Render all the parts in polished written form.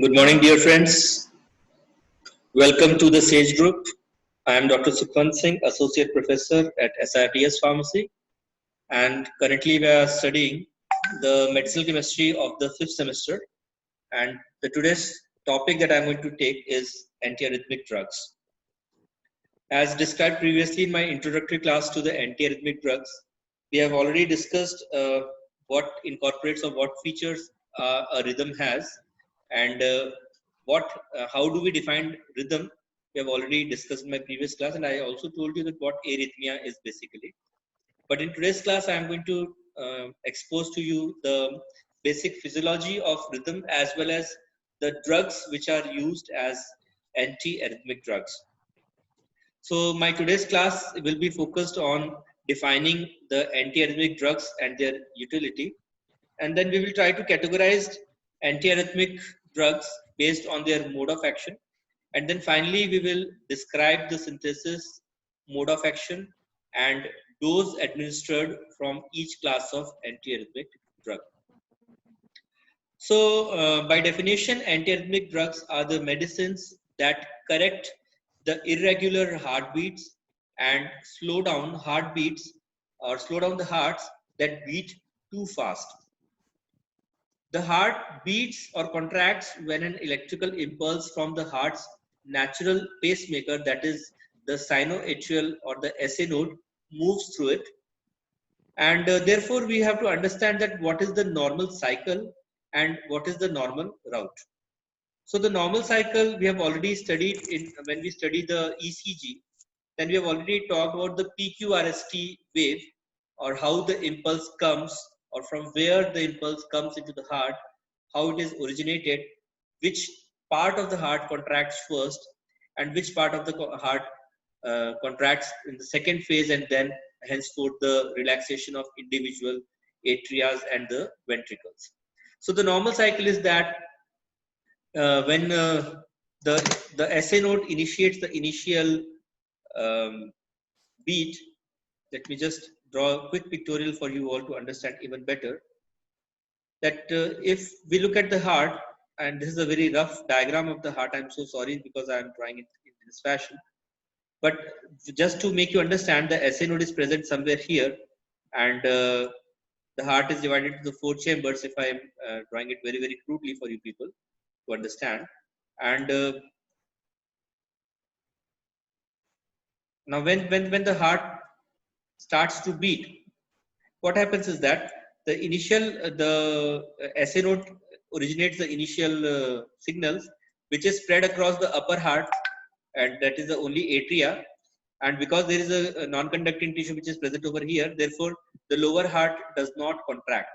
Good morning, dear friends. Welcome to the SAGE Group. I am Dr. Sukhwant Singh, Associate Professor at SITS Pharmacy, and currently we are studying the medicinal chemistry of the fifth semester. And the today's topic that I'm going to take is antiarrhythmic drugs. As described previously in my introductory class to the antiarrhythmic drugs, we have already discussed what incorporates or what features a rhythm has, and how do we define rhythm. We have already discussed in my previous class, and I also told you that what arrhythmia is basically. But in today's class, I am going to expose to you the basic physiology of rhythm as well as the drugs which are used as anti-arrhythmic drugs. So my today's class will be focused on defining the antiarrhythmic drugs and their utility. And then we will try to categorize antiarrhythmic drugs based on their mode of action. And then finally, we will describe the synthesis, mode of action, and dose administered from each class of antiarrhythmic drug. So, by definition, antiarrhythmic drugs are the medicines that correct the irregular heartbeats and slow down heartbeats or slow down the hearts that beat too fast. The heart beats or contracts when an electrical impulse from the heart's natural pacemaker, that is the sinoatrial or the SA node, moves through it. And therefore, we have to understand that what is the normal cycle and what is the normal route. So the normal cycle we have already studied in when we study the ECG. Then we have already talked about the PQRST wave, or how the impulse comes, or from where the impulse comes into the heart, how it is originated, which part of the heart contracts first, and which part of the heart contracts in the second phase, and then henceforth the relaxation of individual atrias and the ventricles. So the normal cycle is that when the SA node initiates the initial beat. Let me just draw a quick pictorial for you all to understand even better. That if we look at the heart, and this is a very rough diagram of the heart, I'm so sorry because I'm drawing it in this fashion. But just to make you understand, the SA node is present somewhere here, and the heart is divided into the four chambers. If I am drawing it very, very crudely for you people to understand. And now when the heart starts to beat, what happens is that the initial SA node originates the initial signals, which is spread across the upper heart, and that is the only atria. And because there is a non-conducting tissue which is present over here, therefore the lower heart does not contract.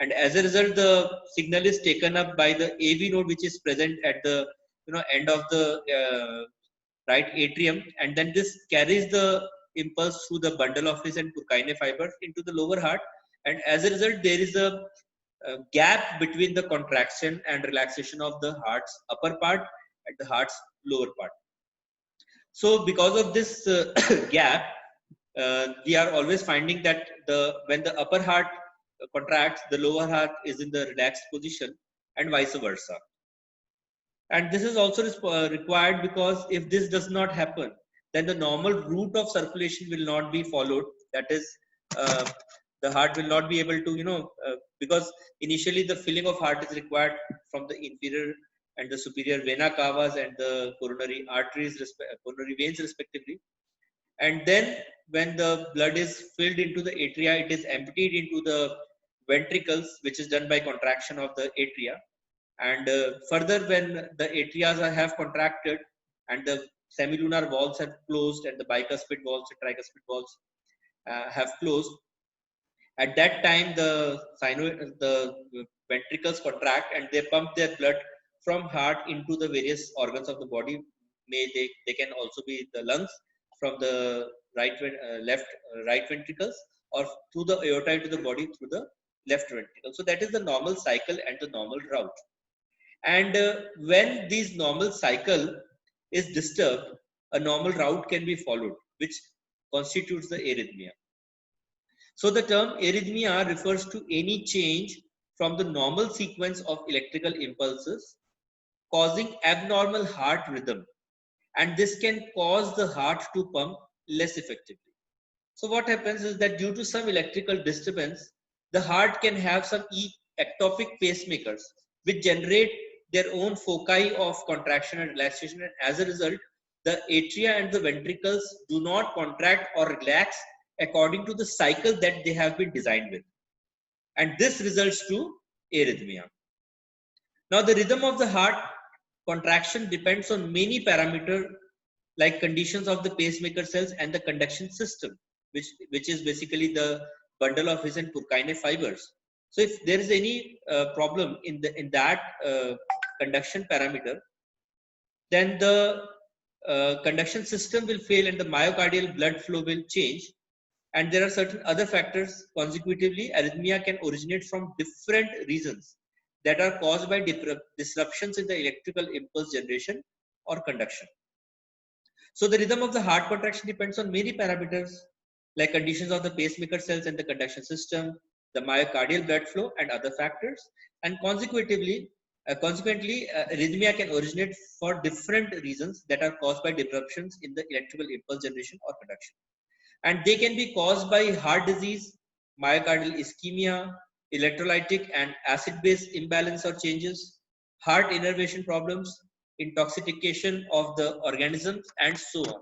And as a result, the signal is taken up by the AV node, which is present at the end of the right atrium, and then this carries the impulse through the bundle of his and Purkinje fibers into the lower heart, and as a result there is a gap between the contraction and relaxation of the heart's upper part and the heart's lower part. So because of this gap, we are always finding that when the upper heart contracts, the lower heart is in the relaxed position, and vice versa. And this is also required because if this does not happen, then the normal route of circulation will not be followed. That is, the heart will not be able to, because initially the filling of heart is required from the inferior and the superior vena cavas and the coronary arteries, coronary veins respectively. And then when the blood is filled into the atria, it is emptied into the ventricles, which is done by contraction of the atria. And further, when the atrias have contracted and the semilunar valves have closed and the bicuspid valves and tricuspid valves have closed, at that time the ventricles contract and they pump their blood from heart into the various organs of the body. They can also be the lungs from the right ventricles, or through the aorta into the body through the left ventricle. So that is the normal cycle and the normal route. And when this normal cycle is disturbed, a normal route can be followed, which constitutes the arrhythmia. So the term arrhythmia refers to any change from the normal sequence of electrical impulses causing abnormal heart rhythm, and this can cause the heart to pump less effectively. So what happens is that due to some electrical disturbance, the heart can have some ectopic pacemakers which generate their own foci of contraction and relaxation, and as a result, the atria and the ventricles do not contract or relax according to the cycle that they have been designed with. And this results to arrhythmia. Now, the rhythm of the heart contraction depends on many parameters like conditions of the pacemaker cells and the conduction system, which is basically the bundle of his and Purkinje fibers. So if there is any problem in that conduction parameter, then the conduction system will fail and the myocardial blood flow will change. And there are certain other factors. Consecutively, arrhythmia can originate from different reasons that are caused by disruptions in the electrical impulse generation or conduction. So the rhythm of the heart contraction depends on many parameters like conditions of the pacemaker cells and the conduction system, the myocardial blood flow, and other factors. And consequently, arrhythmia can originate for different reasons that are caused by disruptions in the electrical impulse generation or conduction. And they can be caused by heart disease, myocardial ischemia, electrolytic and acid-base imbalance or changes, heart innervation problems, intoxication of the organisms, and so on.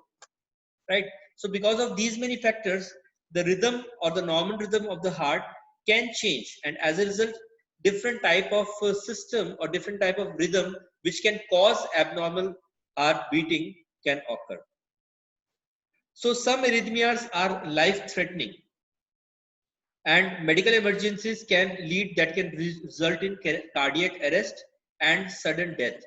Right? So because of these many factors, the rhythm or the normal rhythm of the heart can change, and as a result, different type of system or different type of rhythm which can cause abnormal heart beating can occur. So some arrhythmias are life-threatening, and medical emergencies can result in cardiac arrest and sudden death.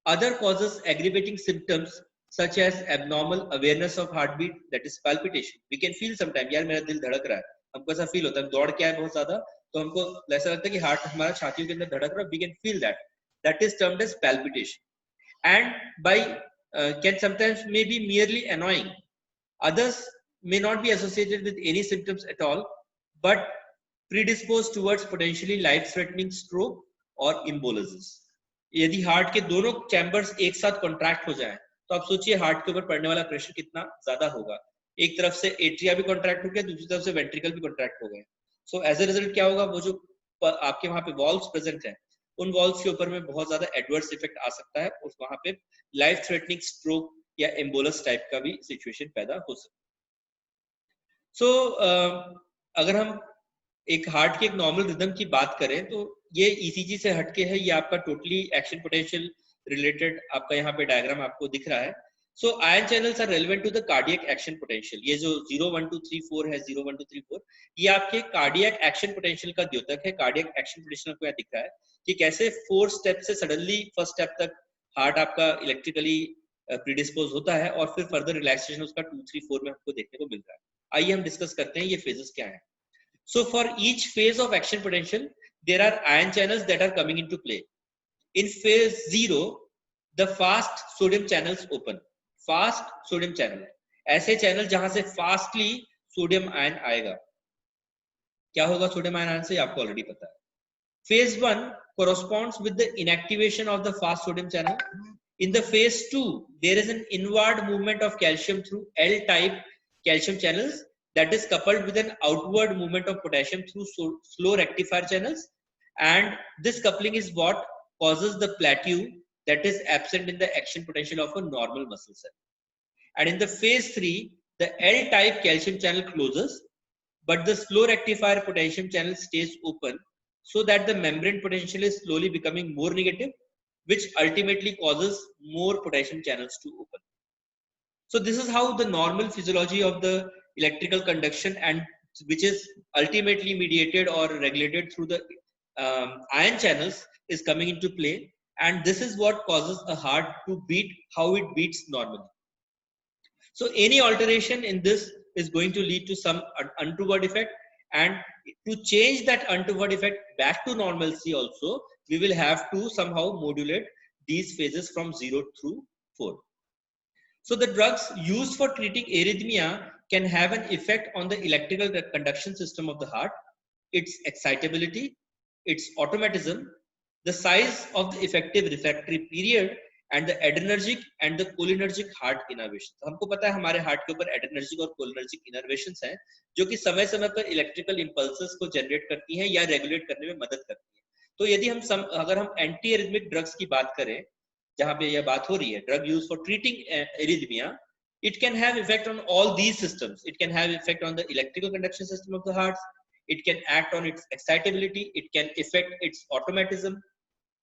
Other causes aggravating symptoms such as abnormal awareness of heartbeat, that is palpitation. We can feel sometimes, यार मेरा दिल धड़क रहा है, हमको ऐसा feel होता है, दौड़ के आए बहुत ज्यादा, तो हमको ऐसा लगता है कि हार्ट हमारा छातियों के अंदर धड़क रहा है. We can feel that. That is termed as palpitation, and can sometimes may be merely annoying. Others may not be associated with any symptoms at all, but predisposed towards potentially life-threatening stroke or embolisms. यदि heart के दोनों chambers एक साथ contract हो जाएं, तो आप सोचिए हार्ट के ऊपर पड़ने वाला प्रेशर कितना ज्यादा होगा. एक तरफ से एट्रिया भी कॉन्ट्रैक्ट हो गया, दूसरी तरफ से वेंट्रिकल भी कॉन्ट्रैक्ट हो गए. सो एज ए रिजल्ट क्या होगा, वो जो आपके वहां पे वॉल्व्स प्रेजेंट हैं, उन वॉल्व्स के ऊपर में बहुत ज्यादा एडवर्स इफेक्ट आ सकता है, और वहां पे लाइफ थ्रेटनिंग स्ट्रोक या एम्बोलस टाइप का भी सिचुएशन पैदा हो सकता है. सो अगर हम एक हार्ट के एक नॉर्मल रिदम की बात करें, तो ये ईसीजी से हटके है, ये आपका टोटली एक्शन पोटेंशियल रिलेटेड आपका यहाँ पे डायग्राम आपको दिख रहा है. So ion channels are relevant to the cardiac action potential. ये जो 0 1 2 3 4 है, 0 1 2 3 4, ये आपके कार्डियक एक्शन पोटेंशियल का द्योतक है. कार्डियक एक्शन पोटेंशियल आपको यहाँ दिख रहा है कि कैसे 4 स्टेप से सडनली फर्स्ट स्टेप तक हार्ट आपका इलेक्ट्रिकली प्रीडिस्पोज होता है, और फिर फर्दर रिलैक्सेशन उसका 2 3 4 में हमको देखने को मिल रहा है. आइए हम डिस्कस करते हैं ये फेजेस क्या है. So for each phase of action potential, there are ion channels that are coming into play. In phase 0, the fast sodium channels open. Fast sodium channel, ऐसे चैनल जहां से फास्टली सोडियम आयन आएगा. क्या होगा sodium ion से, आपको already पता है. Phase 1 corresponds with the inactivation of the fast sodium channel. In the phase 2, there is an inward movement of calcium through L-type calcium channels that is coupled with an outward movement of potassium through slow rectifier channels, and this coupling is what causes the plateau that is absent in the action potential of a normal muscle cell. And in the phase 3, the L-type calcium channel closes, but the slow rectifier potassium channel stays open, so that the membrane potential is slowly becoming more negative, which ultimately causes more potassium channels to open. So this is how the normal physiology of the electrical conduction, and which is ultimately mediated or regulated through the ion channels, is coming into play, and this is what causes a heart to beat how it beats normally. So any alteration in this is going to lead to some untoward effect, and to change that untoward effect back to normalcy also, we will have to somehow modulate these phases from 0 through 4. So the drugs used for treating arrhythmia can have an effect on the electrical conduction system of the heart, its excitability, its automatism, the size of the effective refractory period and the adrenergic and the cholinergic heart innervation. तो हमको पता है हमारे heart के ऊपर adrenergic और cholinergic innervations हैं जो कि समय समय पर इलेक्ट्रिकल impulses को जनरेट करती हैं या रेगुलेट करने में मदद करती हैं. तो यदि हम अगर हम एंटी एरिथमिक ड्रग्स की बात करें जहां पे यह बात हो रही है, drug use for treating arrhythmia, it can have effect on all these systems. It can have effect on the electrical conduction system of the heart. It can act on its excitability. It can affect its automatism.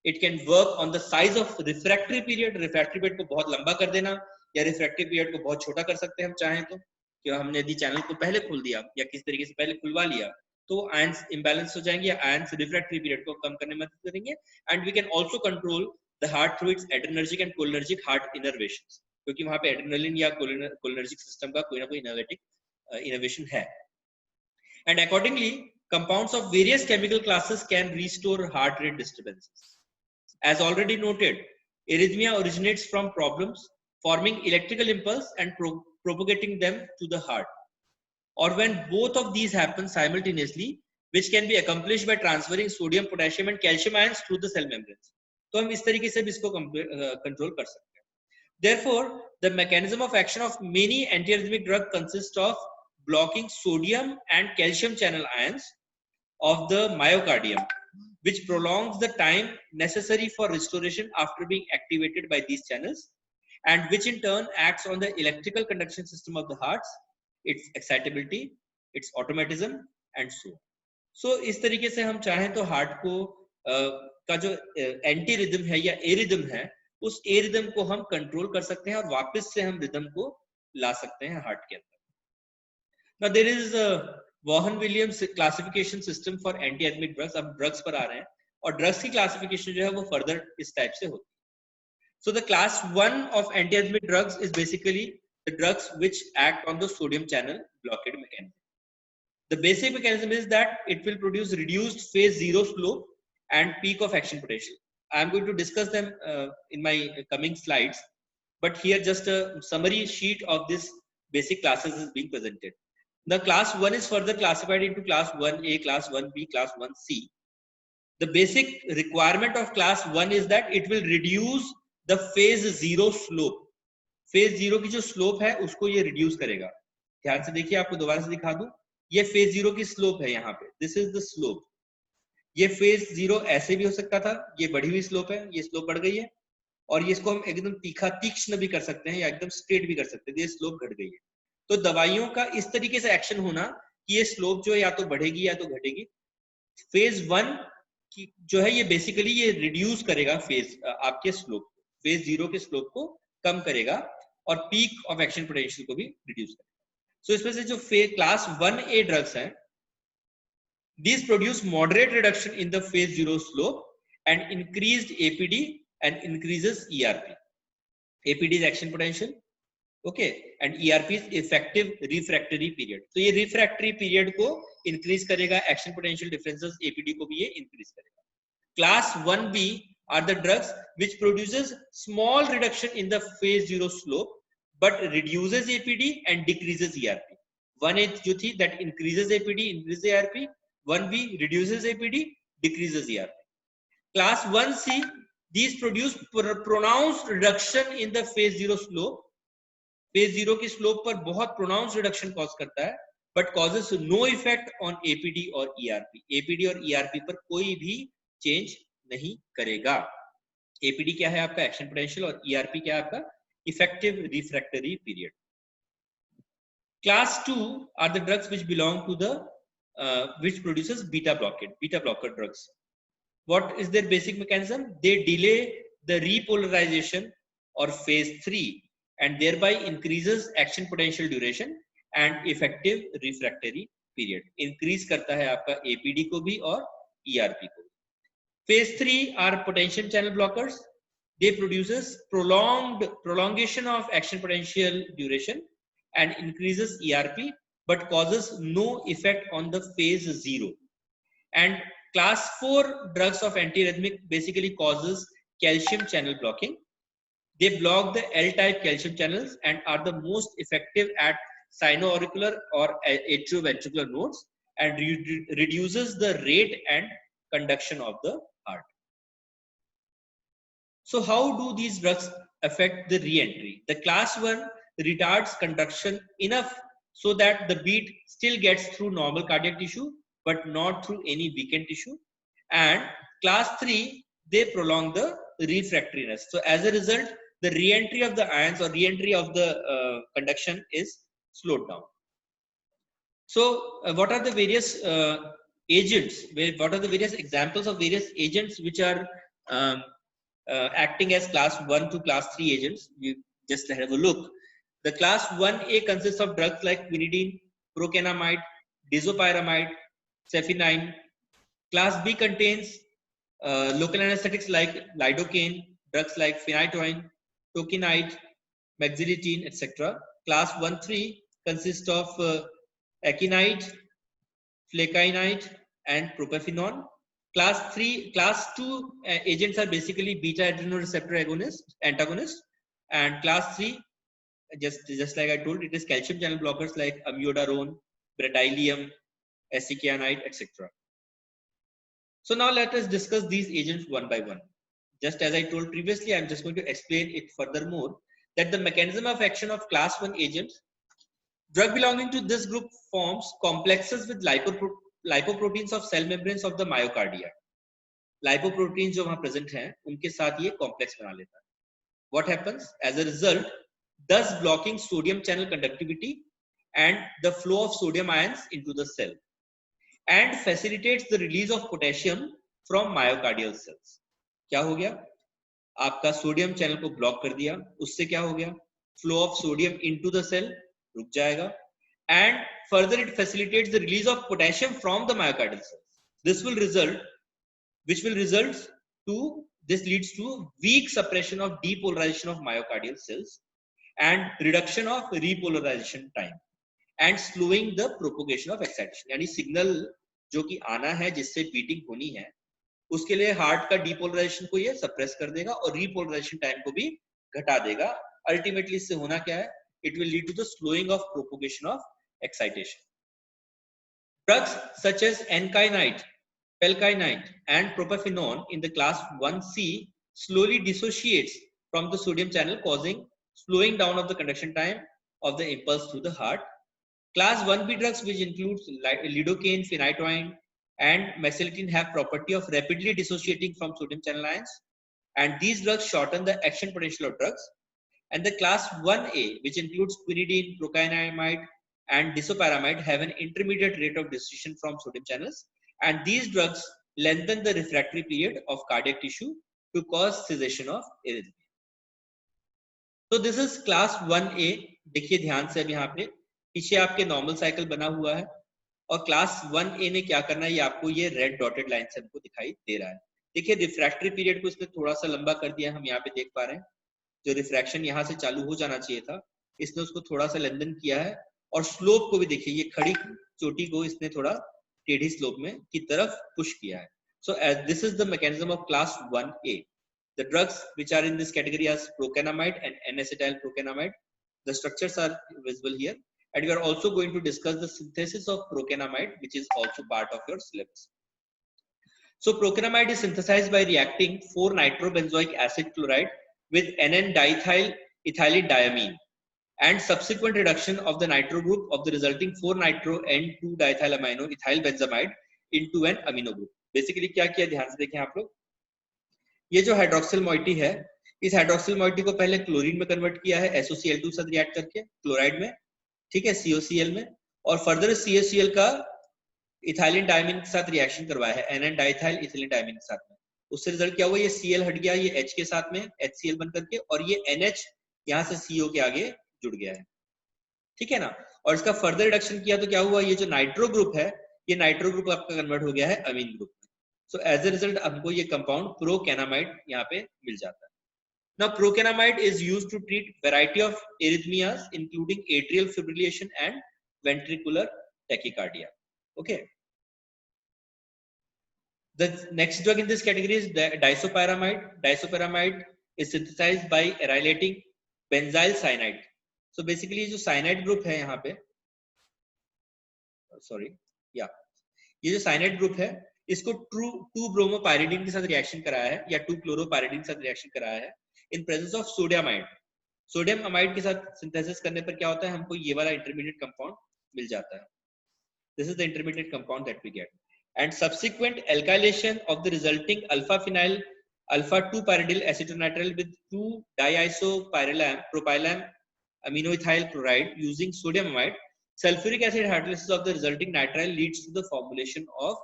It can work on the size of refractory period. Refractory period को बहुत लंबा कर देना या refractory period को बहुत छोटा कर सकते हैं हम चाहें तो, कि हमने यदि चैनल को पहले खोल दिया या किस तरीके से पहले खुलवा लिया तो आयंस इम्बैलेंस हो जाएंगे या आयंस रिफ्रैक्टरी पीरियड को कम करने में मदद करेंगे. And we can also control the heart through its adrenergic and cholinergic heart innervations, क्योंकि वहां पे एड्रेनलिन या कोलिनर्जिक सिस्टम का कोई ना कोई इनोवेशन है. And accordingly, compounds of various chemical classes can restore heart rate disturbances. As already noted, arrhythmia originates from problems forming electrical impulse and propagating them to the heart, or when both of these happen simultaneously, which can be accomplished by transferring sodium, potassium and calcium ions through the cell membranes. तो हम इस तरीके से भी इसको control कर सकते हैं. Therefore, the mechanism of action of many antiarrhythmic drugs consists of blocking sodium and calcium channel ions of the myocardium, which prolongs the time necessary for restoration after being activated by these channels, and which in turn acts on the electrical conduction system of the hearts, its excitability, its automatism and so on. So इस तरीके से हम चाहें तो heart को का जो anti rhythm है या ए रिदम है उस ए रिदम को हम कंट्रोल कर सकते हैं और वापस से हम रिदम को ला सकते हैं हार्ट के अंदर. Now there is a Vaughan-Williams classification system for anti-arrhythmic drugs. अब ड्रग्स पर आ रहे हैं और ड्रग्स की क्लासिफिकेशन जो है वो फर्दर इस टाइप से होती है. So the class 1 of anti-arrhythmic drugs is basically the drugs which act on the sodium channel blockade mechanism. The basic mechanism is that it will produce reduced phase zero slope and peak of action potential. I am going to discuss them in my coming slides, but here just a summary sheet of this basic classes is being presented. The class 1 is further classified into class 1A, class 1B, class 1C. The basic requirement of class 1 is that it will reduce the phase zero slope. Phase zero की जो slope है उसको ये reduce करेगा. ध्यान से देखिए, आपको दोबारा से दिखा दूं, ये phase zero की slope है यहाँ पे. This is the slope. ये phase zero ऐसे भी हो सकता था, ये बढ़ी हुई slope है, ये slope बढ़ गई है, और ये इसको हम एकदम तीक्ष्ण भी कर सकते हैं या एकदम straight भी कर सकते हैं. ये slope घट गई है. तो दवाइयों का इस तरीके से एक्शन होना कि ये स्लोप जो है या तो बढ़ेगी या तो घटेगी. फेज 1 की जो है ये बेसिकली ये रिड्यूस करेगा फेज आपके स्लोप को, फेज 0 के स्लोप को कम करेगा और पीक ऑफ एक्शन पोटेंशियल को भी रिड्यूस करेगा. सो इसमें से जो क्लास 1A ड्रग्स हैं, these produce moderate reduction in the phase 0 slope and increased APD and increases ERP. APD is action potential, okay, and ERP is effective refractory period. तो ये refractory period को increase करेगा, action potential differences APD को भी ये increase करेगा. Class 1B are the drugs which produces small reduction in the phase 0 slope but reduces APD and decreases ERP. 1A जो थी that increases APD, increases ERP. 1B reduces APD, decreases ERP. Class 1C, these produce pronounced reduction in the phase 0 slope. Phase 0 की slope पर बहुत pronounce reduction cause करता है, but causes no effect on APD और ERP. APD और ERP पर कोई भी चेंज नहीं करेगा. एपीडी क्या है आपका एक्शन पोटेंशियल और ईआरपी क्या है आपका effective refractory period. Class 2 are the drugs which belong to the which produces beta blocker drugs. What is their basic mechanism? They delay the repolarization और phase 3 and thereby increases action potential duration and effective refractory period. Increase करता है आपका APD को भी और ERP को. Phase 3 are potential channel blockers. They produces prolongation of action potential duration and increases ERP but causes no effect on the phase 0. And class 4 drugs of antiarrhythmic basically causes calcium channel blocking. They block the L-type calcium channels and are the most effective at sinoauricular or atrioventricular nodes and reduces the rate and conduction of the heart. So how do these drugs affect the re-entry? The class 1 retards conduction enough so that the beat still gets through normal cardiac tissue but not through any weakened tissue, and class 3 they prolong the refractoriness. So as a result, the re-entry of the ions or re-entry of the conduction is slowed down. So what are the various agents, what are the various examples of various agents which are um, acting as class 1 to class 3 agents? We just have a look. The class 1A consists of drugs like quinidine, procainamide, disopyramide, cefepime. Class B contains local anesthetics like lidocaine, drugs like phenytoin, tokinide, maxilitine, etc. Class 1-3 consists of akinide, flecainide, and propafenone. Class 2 agents are basically beta adrenoreceptor antagonists, and class 3, just like I told, it is calcium channel blockers like amiodarone, bretylium, aceclidine, etc. So now let us discuss these agents one by one. Just as I told previously, I'm just going to explain it furthermore, that the mechanism of action of class 1 agents, drug belonging to this group forms complexes with lipoproteins of cell membranes of the myocardia. Lipoproteins जो वहाँ present हैं, उनके साथ ये complex बना लेता है. What happens? As a result, thus blocking sodium channel conductivity and the flow of sodium ions into the cell, and facilitates the release of potassium from myocardial cells. क्या हो गया? आपका सोडियम चैनल को block कर दिया, उससे क्या हो गया? Flow of sodium into the cell रुक जाएगा, and further it facilitates the release of potassium from the myocardial cells. This leads to weak suppression of depolarization of myocardial cells and reduction of repolarization time and slowing the propagation of excitation. यानी signal जो कि आना है जिससे beating होनी है, उसके लिए हार्ट का डीपोलराइजेशन को ये सप्रेस कर देगा और रीपोलराइजेशन टाइम को भी घटा देगा. अल्टीमेटली इससे होना क्या है? It will lead to the slowing of propagation of excitation. Drugs such as enkainite, pelkainite, and propafenone in the class 1C slowly dissociates from the sodium channel, causing slowing down of the conduction time of the impulse through the heart. Class 1B drugs, which includes lidocaine, phenytoin, and maxilitine, have property of rapidly dissociating from sodium channel ions, and these drugs shorten the action potential of drugs. And the class 1A, which includes quinidine, procainamide, and disopyramide, have an intermediate rate of dissociation from sodium channels, and these drugs lengthen the refractory period of cardiac tissue to cause cessation of arrhythmia. So this is class 1A. देखिए ध्यान से अब यहाँ पे पीछे आपके normal cycle बना हुआ है, और क्लास 1A ने क्या करना है, ये आपको ये रेड डॉटेड लाइन से हमको दिखाई दे रहा है. देखिए रिफ्रैक्टरी पीरियड को इसने थोड़ा सा लंबा कर दिया, हम यहाँ पे देख पा रहे हैं. जो रिफ्रैक्शन यहाँ से चालू हो जाना चाहिए था, इसने उसको थोड़ा सा लेंथन किया है, और स्लोप को भी देखिए, ये खड़ी चोटी को इसने थोड़ा टेढ़ी स्लोप में की तरफ पुश किया है. So as this is the mechanism of class 1A. The drugs which are in this category are procainamide and N-acetyl procainamide. The structures are visible here, and we are also going to discuss the synthesis of procainamide, which is also part of your syllabus. So procainamide is synthesized by reacting 4-nitrobenzoic acid chloride with NN-diethyl ethylene diamine and subsequent reduction of the nitro group of the resulting 4-nitro N2-diethyl amino ethyl benzamide into an amino group. Basically क्या किया, ध्यान से देखें आप लोग. ये जो hydroxyl moiety है, इस हाइड्रोक्सिल मोइटी को पहले क्लोरीन में कन्वर्ट किया है SOCl2 साथ रिएक्ट करके क्लोराइड में, ठीक है, COCl में, और फर्दर COCl का इथाइलिन डायमीन के साथ रिएक्शन करवाया है NN डाइथाइल इथिलीन डायमीन के साथ में. उससे रिजल्ट क्या हुआ, ये Cl हट गया, ये H के साथ में HCl बन करके, और ये NH यहाँ से CO के आगे जुड़ गया है, ठीक है ना. और इसका फर्दर रिडक्शन किया तो क्या हुआ, ये जो नाइट्रो ग्रुप है, ये नाइट्रो ग्रुप आपका कन्वर्ट हो गया है अमीन ग्रुप में. सो एज ए रिजल्ट हमको ये कंपाउंड प्रोकैनामाइड यहाँ पे मिल जाता है. Now procainamide is used to treat variety of arrhythmias including atrial fibrillation and ventricular tachycardia. Okay. The next drug in this category is disopyramide. Disopyramide is synthesized by arylating benzyl cyanide. So basically जो cyanide group है यहाँ पे, sorry, yeah, ये जो cyanide group है, इसको to ब्रोमोपायरिडीन के साथ रिएक्शन कराया है या 2 क्लोरोपायरिडीन के साथ रिएक्शन कराया है in presence of sodium amide. Sodium amide के साथ सिंथेसिस करने पर क्या होता है, हमको ये वाला इंटरमीडिएट कंपाउंड मिल जाता है। This is the intermediate compound that we get, and subsequent alkylation of the resulting alpha phenyl alpha 2 pyridyl acetonitrile with 2 diisopyrylam propylam aminoethyl chloride using sodium amide. Sulfuric acid hydrolysis of the resulting nitrile leads to the formulation of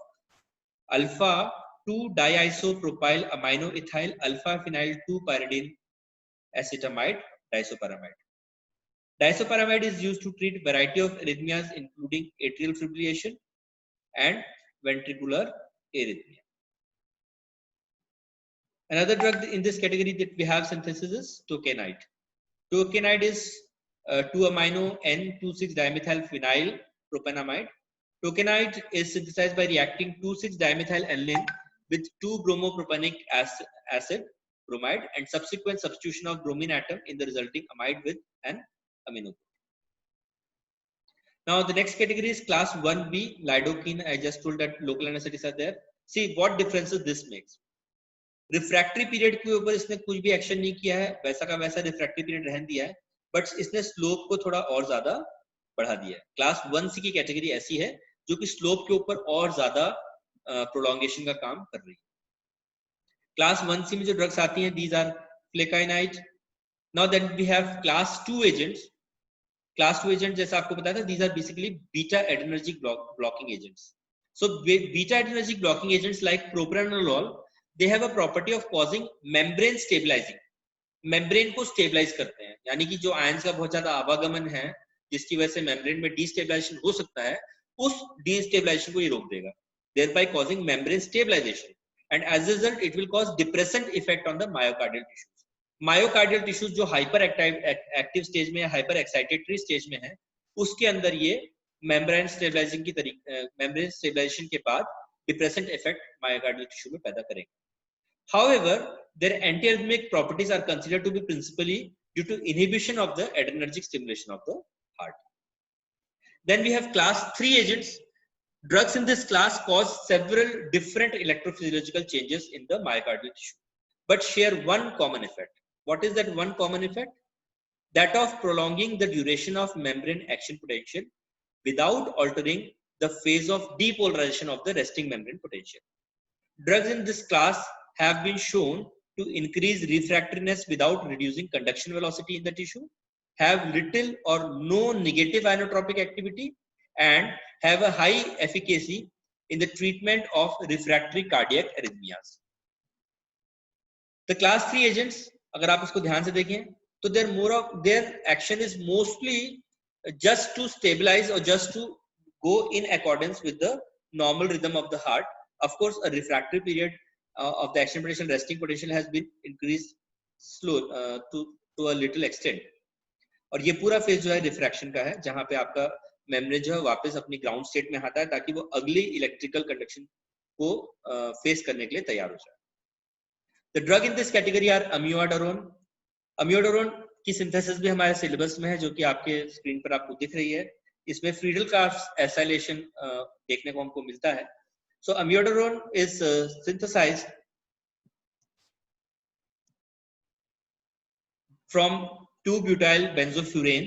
alpha 2 diisopropyl aminoethyl alpha phenyl 2 pyridine acetamide disopyramide. Disopyramide is used to treat variety of arrhythmias including atrial fibrillation and ventricular arrhythmia. Another drug in this category that we have synthesis is tokainide. Tokainide is 2-amino N26-dimethyl phenyl propanamide. Tokainide is synthesized by reacting 2,6-dimethyl aniline with 2-bromopropanic acid bromide and subsequent substitution of bromine atom in the resulting amide with an amino. Now the next category is class 1B, lidocaine. I just told that local anesthetics are there. See what differences this makes. Refractory period के ऊपर इसने कुछ भी action नहीं किया है, वैसा का वैसा रिफ्रैक्टरी पीरियड रहने दिया है, बट इसने स्लोप को थोड़ा और ज्यादा बढ़ा दिया है। क्लास 1C की कैटेगरी ऐसी है जो कि स्लोप के ऊपर और ज्यादा प्रोलॉन्गेशन का काम कर रही है। क्लास 1C में जो ड्रग्स आती हैं, these are flecainide. Now then we have class 2 agents. Class 2 agent जैसा आपको बताया था, these are basically beta adrenergic blocking agents. So beta adrenergic blocking agents like propranolol, they have a property of causing membrane stabilizing. membrane को stabilize करते हैं, यानी कि जो आयंस का बहुत ज्यादा आवागमन है जिसकी वजह से membrane में destabilization हो सकता है, उस destabilization को ये रोक देगा, thereby causing membrane stabilization, and as a result it will cause depressant effect on the myocardial tissues. myocardial tissues जो hyper active stage में या hyper excitatory stage में है, उसके अंदर ये membrane stabilizing की तरीके membrane stabilization के बाद depressant effect myocardial tissue में पैदा करेंगे. However, their antiarrhythmic properties are considered to be principally due to inhibition of the adrenergic stimulation of the heart. Then we have class 3 agents. Drugs in this class cause several different electrophysiological changes in the myocardial tissue, but share one common effect. What is that one common effect? That of prolonging the duration of membrane action potential without altering the phase of depolarization of the resting membrane potential. Drugs in this class have been shown to increase refractoriness without reducing conduction velocity in the tissue, have little or no negative inotropic activity, and have a high efficacy in the treatment of refractory cardiac arrhythmias. The class 3 agents, अगर आप इसको ध्यान से देखें, तो their action is mostly just to stabilize or just to go in accordance with the normal rhythm of the heart. Of course, a refractory period of the action potential, resting potential has been increased slow to a little extent, और ये पूरा phase जो है refraction का है, जहां पे आपका मेम्ब्रेन जो है वापस अपनी ग्राउंड स्टेट में आता है ताकि वो अगली इलेक्ट्रिकल कंडक्शन को फेस करने के लिए तैयार हो जाए. The drug in this category are amiodarone. Amiodarone की सिंथेसिस भी हमारे सिलेबस में है, जो कि आपके स्क्रीन पर आपको दिख रही है. इसमें फ्रीडल कार्ब्स एसाइलेशन देखने को हमको मिलता है. So amiodarone is synthesized from 2-butyl benzofurane.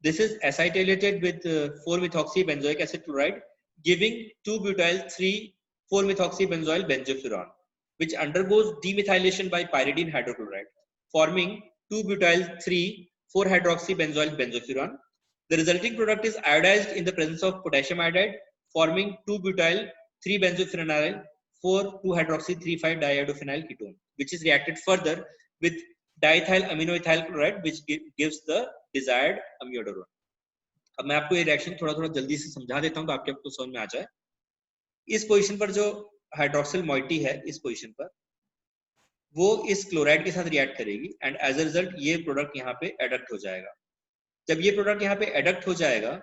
This is acetylated with 4-methoxybenzoic acid chloride, giving 2-butyl 3,4-methoxybenzoyl benzofuran, which undergoes demethylation by pyridine hydrochloride, forming 2-butyl 3,4-hydroxybenzoyl benzofuran. The resulting product is iodized in the presence of potassium iodide, forming 2-butyl 3-benzophenonyl 4,2-hydroxy 3,5-diiodophenyl ketone, which is reacted further with diethyl aminoethyl chloride, which gives the desired amiodarone. अब मैं आपको ये reaction थोड़ा जल्दी से समझा देता हूं तो आपको समझ में आ जाए. इस पोजीशन पर जो हाइड्रोक्सिल मॉइटी है, इस पोजीशन पर वो इस क्लोराइड के साथ रिएक्ट करेगी, एंड एज अ रिजल्ट ये प्रोडक्ट यहाँ पे एडक्ट हो जाएगा. जब ये प्रोडक्ट यहाँ पे एडक्ट हो जाएगा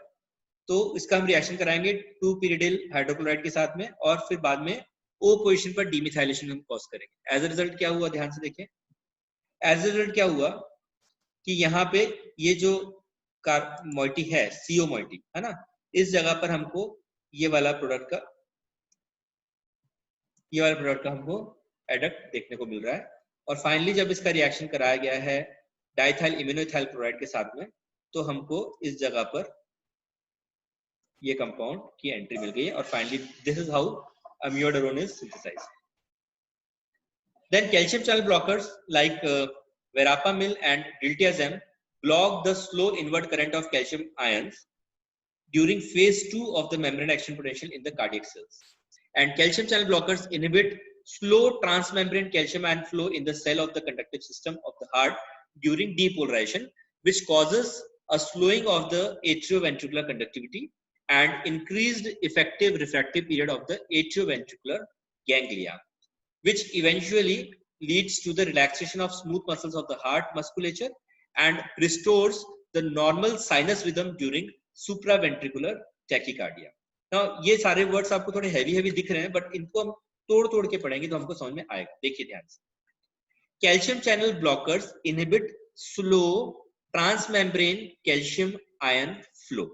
तो इसका हम रिएक्शन कराएंगे 2-pyridyl हाइड्रोक्लोराइड के साथ में, और फिर बाद में O पोजीशन पर डीमिथाइलेशन हम कॉज करेंगे. एज अ रिजल्ट क्या हुआ, ध्यान से देखें. एज अ रिजल्ट क्या हुआ कि यहाँ पे ये जो मॉइटी है, CO मॉइटी है ना, इस जगह पर हमको ये वाला प्रोडक्ट का ये वाला प्रोडक्ट का हमको एडक्ट देखने को मिल रहा है। और फाइनली जब इसका रिएक्शन कराया गया है डाइथाइल इम्यूनोइथाइल क्लोराइड के साथ में, तो हमको इस जगह पर ये कंपाउंड की एंट्री मिल गई है। और finally this is how amiodarone is synthesized. Then calcium channel blockers like verapamil and diltiazem block the slow inward current of calcium ions during phase 2 of the membrane action potential in the cardiac cells. And calcium channel blockers inhibit slow transmembrane calcium ion flow in the cell of the conductive system of the heart during depolarization, which causes a slowing of the atrioventricular conductivity and increased effective refractive period of the atrioventricular ganglia, which eventually leads to the relaxation of smooth muscles of the heart musculature and restores the normal sinus rhythm during supraventricular tachycardia. Now ये सारे words आपको थोड़े heavy दिख रहे हैं, but इनको हम तोड़ के पढ़ेंगे तो हमको समझ में आएगा। देखिए ध्यान से, calcium channel blockers inhibit slow transmembrane calcium ion flow.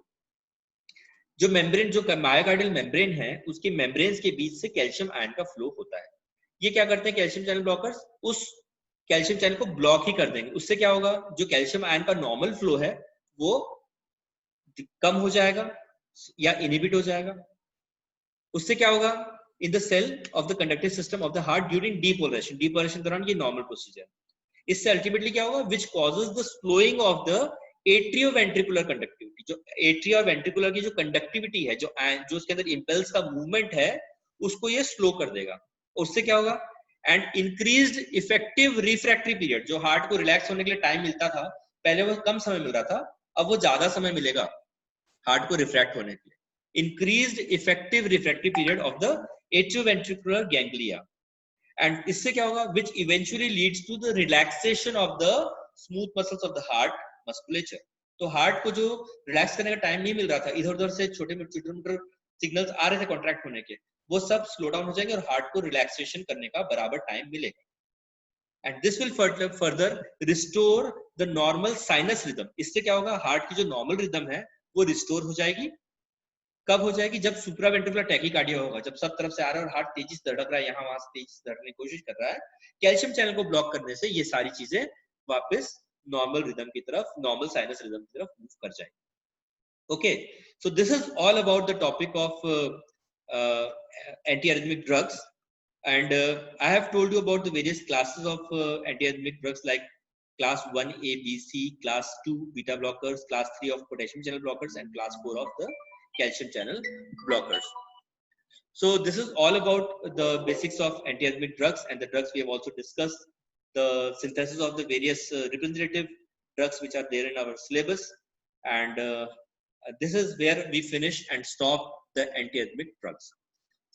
जो मेम्ब्रेन, जो मायोकार्डियल मेम्ब्रेन है, उसके मेम्ब्रेन्स के बीच से कैल्शियम आयन का फ्लो होता है। ये क्या करते हैं कैल्शियम चैनल ब्लॉकर्स? उस कैल्शियम चैनल को ब्लॉक ही कर देंगे। उससे क्या होगा, जो कैल्शियम आयन का नॉर्मल फ्लो है वो कम हो जाएगा या इनहिबिट हो जाएगा। उससे क्या होगा, in the cell of the conductive system of the heart during depolarization, depolarization के दौरान ये नॉर्मल प्रोसीजर। इससे अल्टीमेटली क्या होगा, which causes the slowing of the atrioventricular conductivity. जो एट्रिया वेंट्रिकुलर की जो कंडक्टिविटी है, जो उसके अंदर इंपल्स का मूवमेंट है, उसको ये स्लो कर देगा। उससे क्या होगा, and increased effective refractory period. जो हार्ट को रिलैक्स होने के लिए टाइम मिलता था, पहले वो कम समय मिल रहा था, अब वो ज्यादा समय मिलेगा हार्ट को रिफ्रैक्ट होने के लिए। Increased effective refractory period of the atrioventricular ganglia, and इससे क्या होगा, which eventually leads to the relaxation of the smooth muscles of the heart musculature. तो हार्ट को जो रिलैक्स करने का टाइम नहीं मिल रहा था, इधर उधर से छोटे मोटे सिग्नल्स आ रहे थे कॉन्ट्रैक्ट होने के, वो सब स्लो डाउन हो जाएंगे और हार्ट को रिलैक्सेशन करने का बराबर टाइम मिलेगा। And this will further restore the normal sinus rhythm. इससे क्या होगा, हार्ट की जो नॉर्मल रिदम है वो रिस्टोर हो जाएगी। कब हो जाएगी, जब सुप्रावेंट्रिकुलर टैकीकार्डिया होगा, जब सब तरफ से आ रहा है और हार्ट तेजी से धड़क रहा है, यहाँ वहां से तेजी से धड़कने की कोशिश कर रहा है। कैल्शियम चैनल को ब्लॉक करने से ये सारी चीजें वापस नॉर्मल रिदम की तरफ, नॉर्मल साइनस रिदम की तरफ मूव कर जाएगी। Okay, so this is all about the topic of antiarrhythmic drugs, and I have told you about the various classes of antiarrhythmic drugs like class 1A, B, C, class 2 beta blockers, class 3 of potassium channel blockers, and class 4 of the calcium channel blockers. So this is all about the basics of antiarrhythmic drugs, and the drugs we have also discussed, the synthesis of the various representative drugs which are there in our syllabus, and this is where we finish and stop the antiarrhythmic drugs.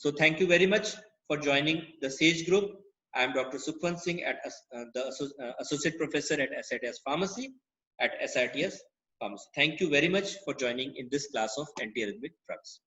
So thank you very much for joining the SAGE group. I am Dr. Sukhwant Singh, at the Associate Professor at SITS Pharmacy at SITS Pharmacy. Thank you very much for joining in this class of antiarrhythmic drugs.